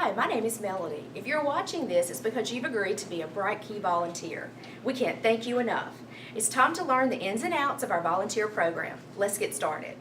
Hi, my name is Melody. If you're watching this, it's because you've agreed to be a Bright Key volunteer. We can't thank you enough. It's time to learn the ins and outs of our volunteer program. Let's get started.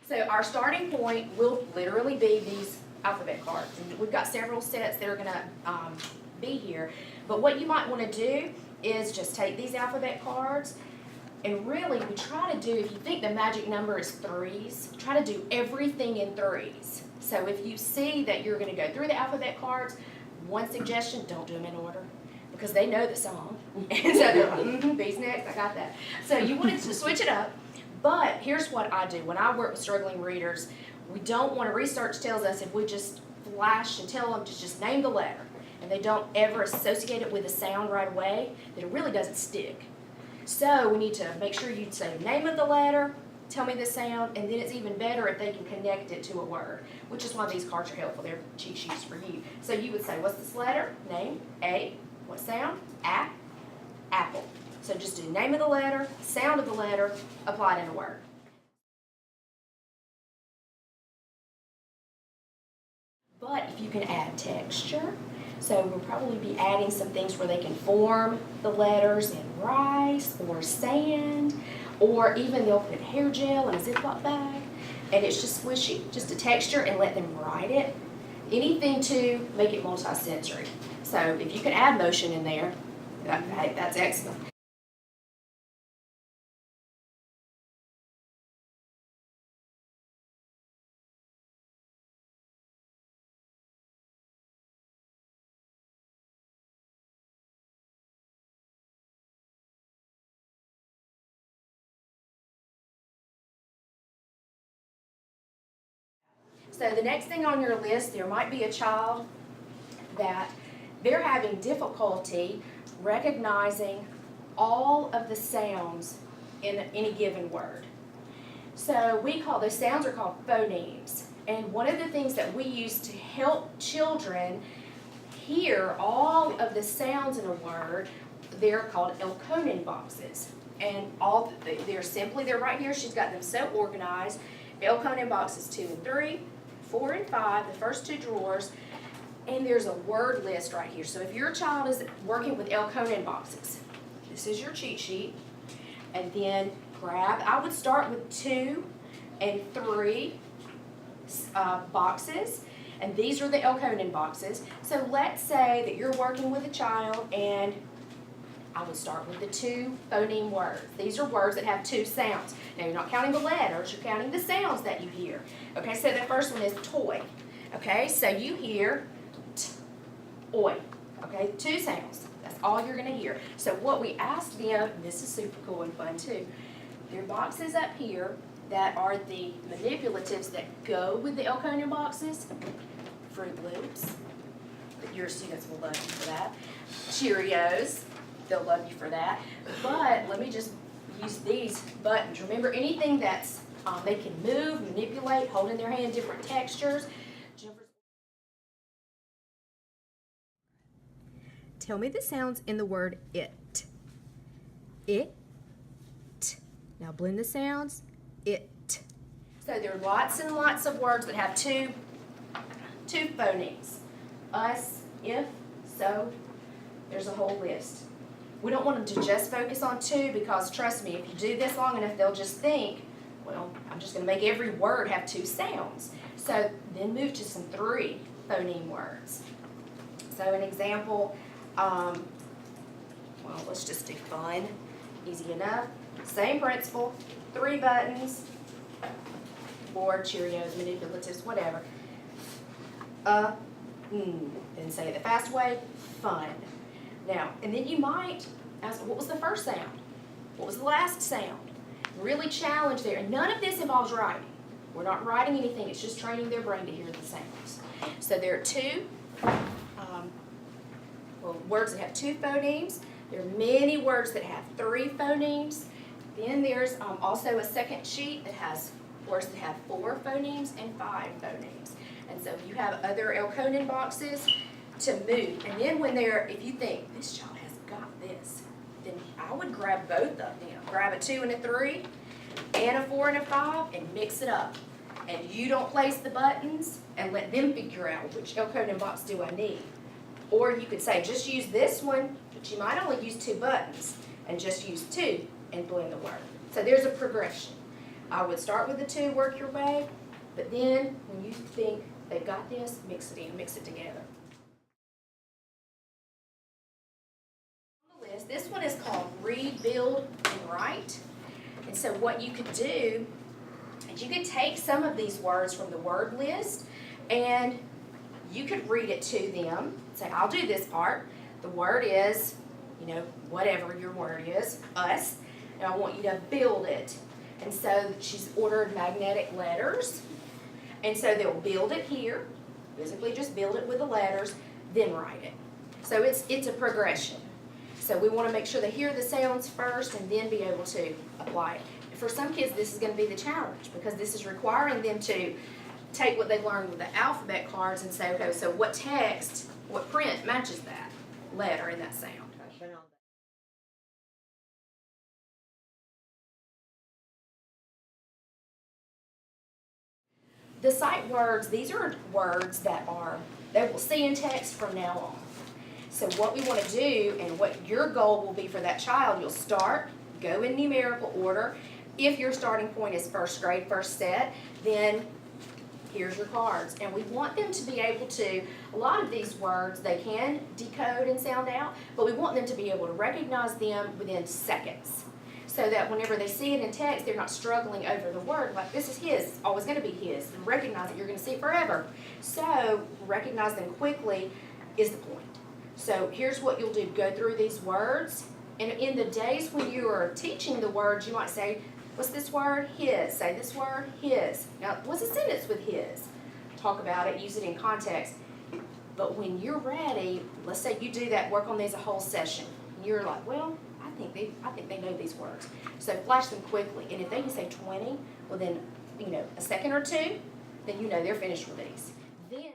So our starting point will literally be these alphabet cards. And we've got several sets that are going to be here. But what you might want to do is just take these alphabet cards and really we try to do, if you think the magic number is threes, try to do everything in threes. So if you see that you're going to go through the alphabet cards, one suggestion, don't do them in order because they know the song. And so they're like, B's next, I got that. So you want to switch it up. But here's what I do. When I work with struggling readers, we don't want to, research tells us if we just flash and tell them to just name the letter and they don't ever associate it with a sound right away, that it really doesn't stick. So we need to make sure you say the name of the letter, tell me the sound, and then it's even better if they can connect it to a word, which is why these cards are helpful. They're cheat sheets for you. So you would say, what's this letter? Name, A. What sound? A. Apple. So just do name of the letter, sound of the letter, apply it in a word. But if you can add texture, so we'll probably be adding some things where they can form the letters in rice or sand, or even they'll put hair gel in a Ziploc bag, and it's just squishy, just a texture, and let them write it. Anything to make it multi-sensory. So if you can add motion in there, that's excellent. So the next thing on your list, there might be a child that they're having difficulty recognizing all of the sounds in any given word. So those sounds are called phonemes. And one of the things that we use to help children hear all of the sounds in a word, they're called Elkonin boxes. And they're right here. She's got them so organized. Elkonin boxes 2 and 3, 4 and 5, the first 2 drawers, and there's a word list right here. So if your child is working with Elkonin boxes, this is your cheat sheet, and then I would start with 2 and 3 boxes, and these are the Elkonin boxes. So let's say that you're working with a child, and I would start with the 2 phoneme words. These are words that have 2 sounds. Now, you're not counting the letters, you're counting the sounds that you hear. Okay, so the first one is toy. Okay, so you hear t-oy. Okay, 2 sounds. That's all you're going to hear. So what we asked them, and this is super cool and fun too, there are boxes up here that are the manipulatives that go with the Elkonin boxes. Fruit Loops. Your students will love you for that. Cheerios. They'll love you for that. But let me just use these buttons. Remember, anything that's they can move, manipulate, hold in their hand, different textures. Tell me the sounds in the word it. It. Now blend the sounds. It. So there are lots and lots of words that have two phonemes. Us, if, so. There's a whole list. We don't want them to just focus on 2 because, trust me, if you do this long enough, they'll just think, well, I'm just going to make every word have 2 sounds. So then move to some 3 phoneme words. So an example, well, let's just do fun. Easy enough. Same principle, 3 buttons. before, Cheerios, manipulatives, whatever. And say it the fast way, fun. Now, and then you might ask, what was the first sound? What was the last sound? Really challenge there. And none of this involves writing. We're not writing anything, it's just training their brain to hear the sounds. So there are two words that have two phonemes. There are many words that have three phonemes. Then there's also a second sheet that has words that have 4 phonemes and 5 phonemes. And so you have other Elkonin boxes to move. And then if you think, this child has got this, then I would grab both of them. Grab a 2 and a 3, and a 4 and a 5, and mix it up. And you don't place the buttons, and let them figure out which Elkonin box do I need. Or you could say, just use this one, but you might only use 2 buttons, and just use 2 and blend the word. So there's a progression. I would start with the 2, work your way, but then when you think they've got this, mix it in, mix it together. On the list, this one is called Read, Build, and Write. And so what you could do is you could take some of these words from the word list and you could read it to them. Say, I'll do this part. The word is, whatever your word is, us. And I want you to build it. And so she's ordered magnetic letters. And so they'll build it here, physically just build it with the letters, then write it. So it's a progression. So we want to make sure they hear the sounds first and then be able to apply it. For some kids, this is going to be the challenge because this is requiring them to take what they've learned with the alphabet cards and say, okay, so what text, what print matches that letter and that sound? The sight words, these are words that they will see in text from now on. So what we want to do and what your goal will be for that child, you'll start, go in numerical order. If your starting point is first grade, first set, then here's your cards. And we want them to be able to, a lot of these words they can decode and sound out, but we want them to be able to recognize them within seconds. So that whenever they see it in text, they're not struggling over the word, like this is his, it's always going to be his, and recognize it, you're going to see it forever. So recognize them quickly is the point. So here's what you'll do, go through these words, and in the days when you are teaching the words, you might say, what's this word? His. Say this word, his. Now, what's a sentence with his? Talk about it, use it in context. But when you're ready, let's say you do that, work on these a whole session, and you're like, well, I think they know these words. So flash them quickly. And if they can say 20, well then, a second or two, then they're finished with these. Then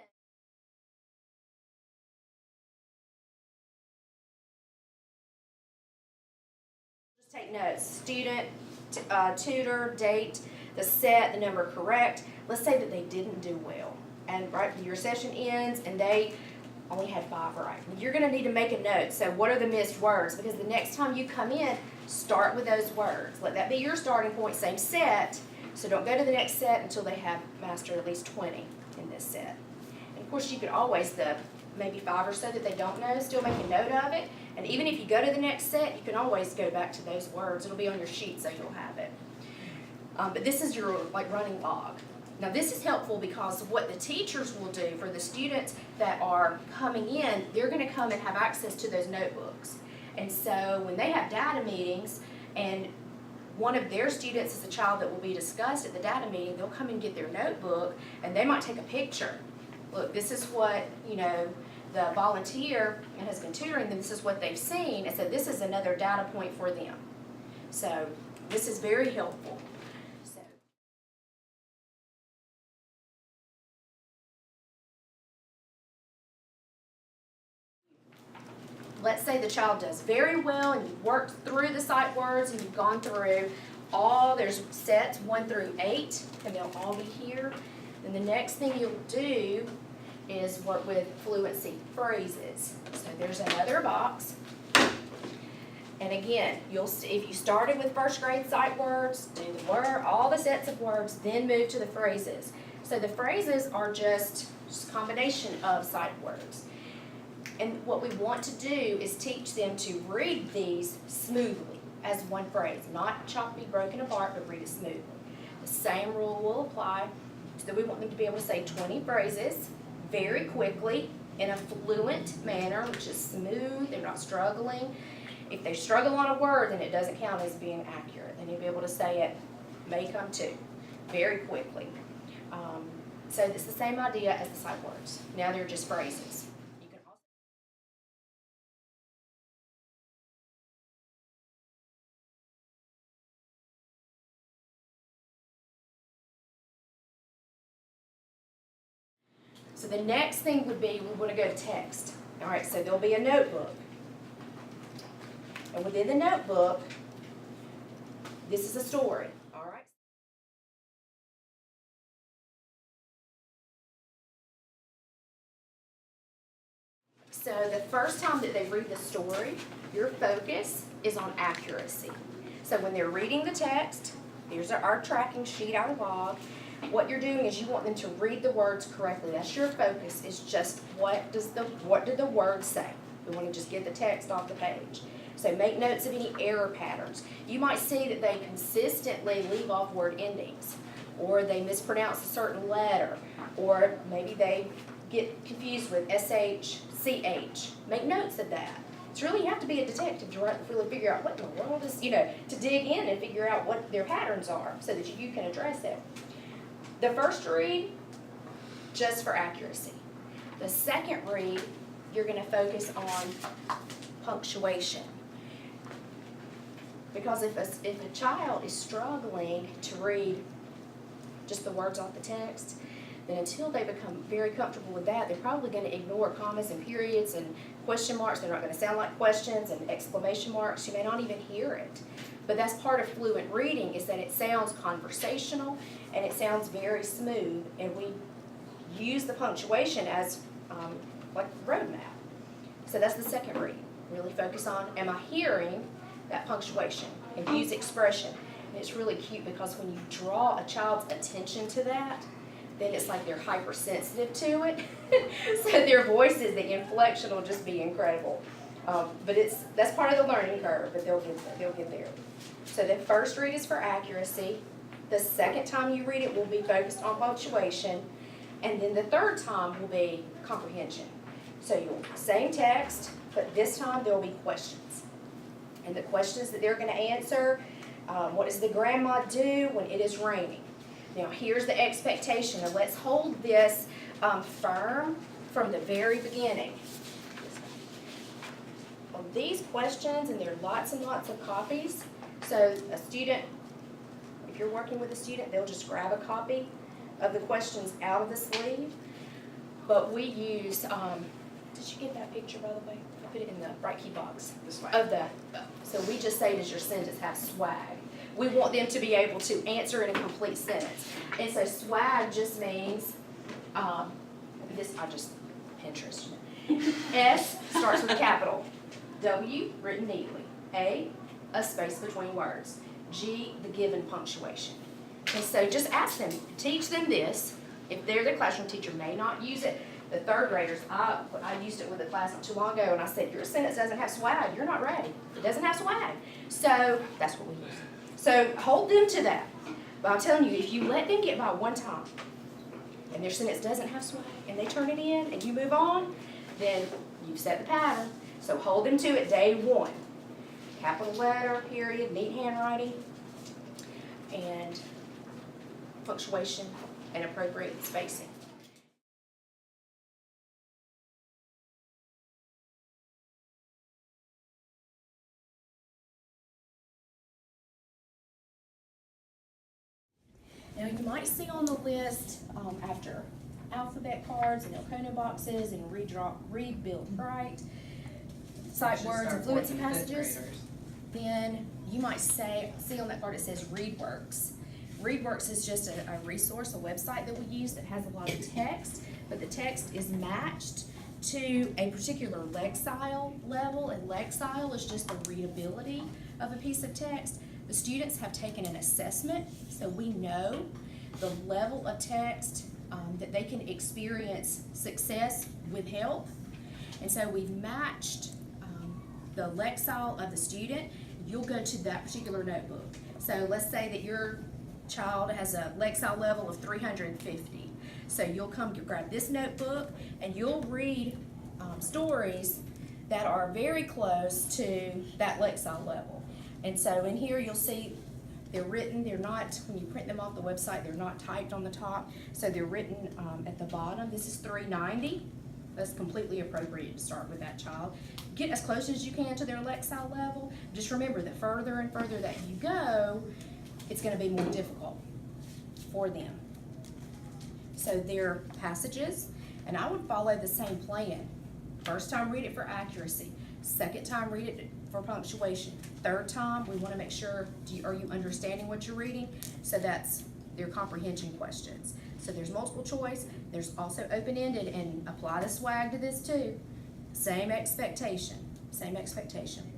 just take notes. Student, tutor, date, the set, the number correct. Let's say that they didn't do well. And your session ends and they only had 5 right. You're going to need to make a note. So what are the missed words? Because the next time you come in, start with those words. Let that be your starting point, same set. So don't go to the next set until they have mastered at least 20 in this set. And of course you could always, maybe 5 or so that they don't know, still make a note of it. And even if you go to the next set, you can always go back to those words. It'll be on your sheet so you'll have it. But this is your running log. Now this is helpful because what the teachers will do for the students that are coming in, they're going to come and have access to those notebooks. And so when they have data meetings and one of their students is a child that will be discussed at the data meeting, they'll come and get their notebook and they might take a picture. Look, this is what, the volunteer that has been tutoring them, this is what they've seen, and so this is another data point for them. So this is very helpful. Let's say the child does very well and you've worked through the sight words and you've gone through there's sets 1 through 8 and they'll all be here. Then the next thing you'll do is work with fluency phrases. So there's another box. And again, if you started with first grade sight words, do all the sets of words, then move to the phrases. So the phrases are just a combination of sight words. And what we want to do is teach them to read these smoothly as one phrase, not choppy, broken apart, but read it smoothly. The same rule will apply. So we want them to be able to say 20 phrases very quickly in a fluent manner, which is smooth, they're not struggling. If they struggle on a word, then it doesn't count as being accurate. They need to be able to say it, may come to, very quickly. So it's the same idea as the sight words. Now they're just phrases. You can also So the next thing would be, we want to go to text. All right, so there'll be a notebook. And within the notebook, this is a story, all right? So the first time that they read the story, your focus is on accuracy. So when they're reading the text, here's our tracking sheet, our log. What you're doing is you want them to read the words correctly. That's your focus, is just what did the word say? We want to just get the text off the page. So make notes of any error patterns. You might see that they consistently leave off word endings, or they mispronounce a certain letter, or maybe they get confused with SH, CH. Make notes of that. It's really, you have to be a detective to really figure out what in the world is, to dig in and figure out what their patterns are so that you can address it. The first read, just for accuracy. The second read, you're going to focus on punctuation. Because if a child is struggling to read just the words off the text, then until they become very comfortable with that, they're probably going to ignore commas and periods and question marks. They're not going to sound like questions and exclamation marks. You may not even hear it. But that's part of fluent reading, is that it sounds conversational and it sounds very smooth, and we use the punctuation as like a roadmap. So that's the second read. Really focus on, am I hearing that punctuation, and use expression. And it's really cute because when you draw a child's attention to that, then it's like they're hypersensitive to it. So their voices, the inflection will just be incredible. But that's part of the learning curve, but they'll get there. So the first read is for accuracy. The second time you read it will be focused on punctuation. And then the third time will be comprehension. So you'll same text, but this time there will be questions. And the questions that they're going to answer, what does the grandma do when it is raining? Now here's the expectation, and let's hold this firm from the very beginning. On these questions, and there are lots and lots of copies, so a student, if you're working with a student, they'll just grab a copy of the questions out of the sleeve. But we use, did you get that picture, by the way? I put it in the right key box. This way. Of that. So we just say, does your sentence have swag? We want them to be able to answer in a complete sentence. And so swag just means, I just Pinterest. S starts with a capital. W, written neatly. A space between words. G, the given punctuation. And so just ask them, teach them this. If they're the classroom teacher, may not use it. The third graders, I used it with a class not too long ago, and I said, your sentence doesn't have swag, you're not ready. It doesn't have swag. So that's what we use. So hold them to that. But I'm telling you, if you let them get by one time, and their sentence doesn't have swag, and they turn it in, and you move on, then you've set the pattern. So hold them to it day one. Capital letter, period, neat handwriting, and punctuation and appropriate spacing. Now you might see on the list after alphabet cards and Elkono boxes and read, build, write, sight words and fluency passages. Then you might see on that card it says ReadWorks. ReadWorks is just a resource, a website that we use that has a lot of text, but the text is matched to a particular Lexile level, and Lexile is just the readability of a piece of text. The students have taken an assessment, so we know the level of text that they can experience success with help. And so we've matched the Lexile of the student. You'll go to that particular notebook. So let's say that your child has a Lexile level of 350. So you'll come to grab this notebook and you'll read stories that are very close to that Lexile level. And so in here you'll see they're written, they're not, when you print them off the website, they're not typed on the top, so they're written at the bottom. This is 390. That's completely appropriate to start with that child. Get as close as you can to their Lexile level. Just remember that further and further that you go, it's going to be more difficult for them. So their passages, and I would follow the same plan. First time, read it for accuracy. Second time, read it for punctuation. Third time, we want to make sure, are you understanding what you're reading? So that's their comprehension questions. So there's multiple choice, there's also open-ended, and apply the swag to this too. Same expectation, same expectation.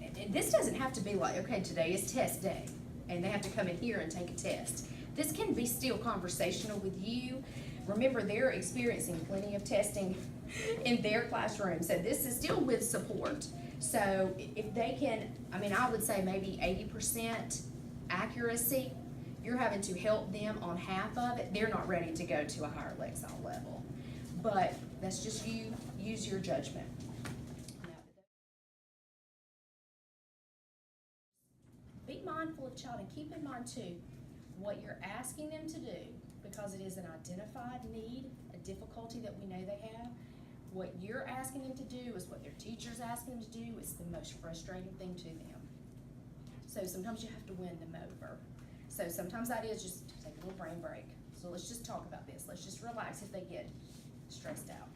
And this doesn't have to be like, okay, today is test day, and they have to come in here and take a test. This can be still conversational with you. Remember, they're experiencing plenty of testing in their classroom, so this is still with support. So if they can, I would say maybe 80% accuracy, you're having to help them on half of it. They're not ready to go to a higher Lexile level. But that's just you, use your judgment. Be mindful of child, and keep in mind too, what you're asking them to do, because it is an identified need, a difficulty that we know they have. What you're asking them to do is what their teacher's asking them to do. It's the most frustrating thing to them. So sometimes you have to win them over. So sometimes that is just take a little brain break. So let's just talk about this. Let's just relax if they get stressed out.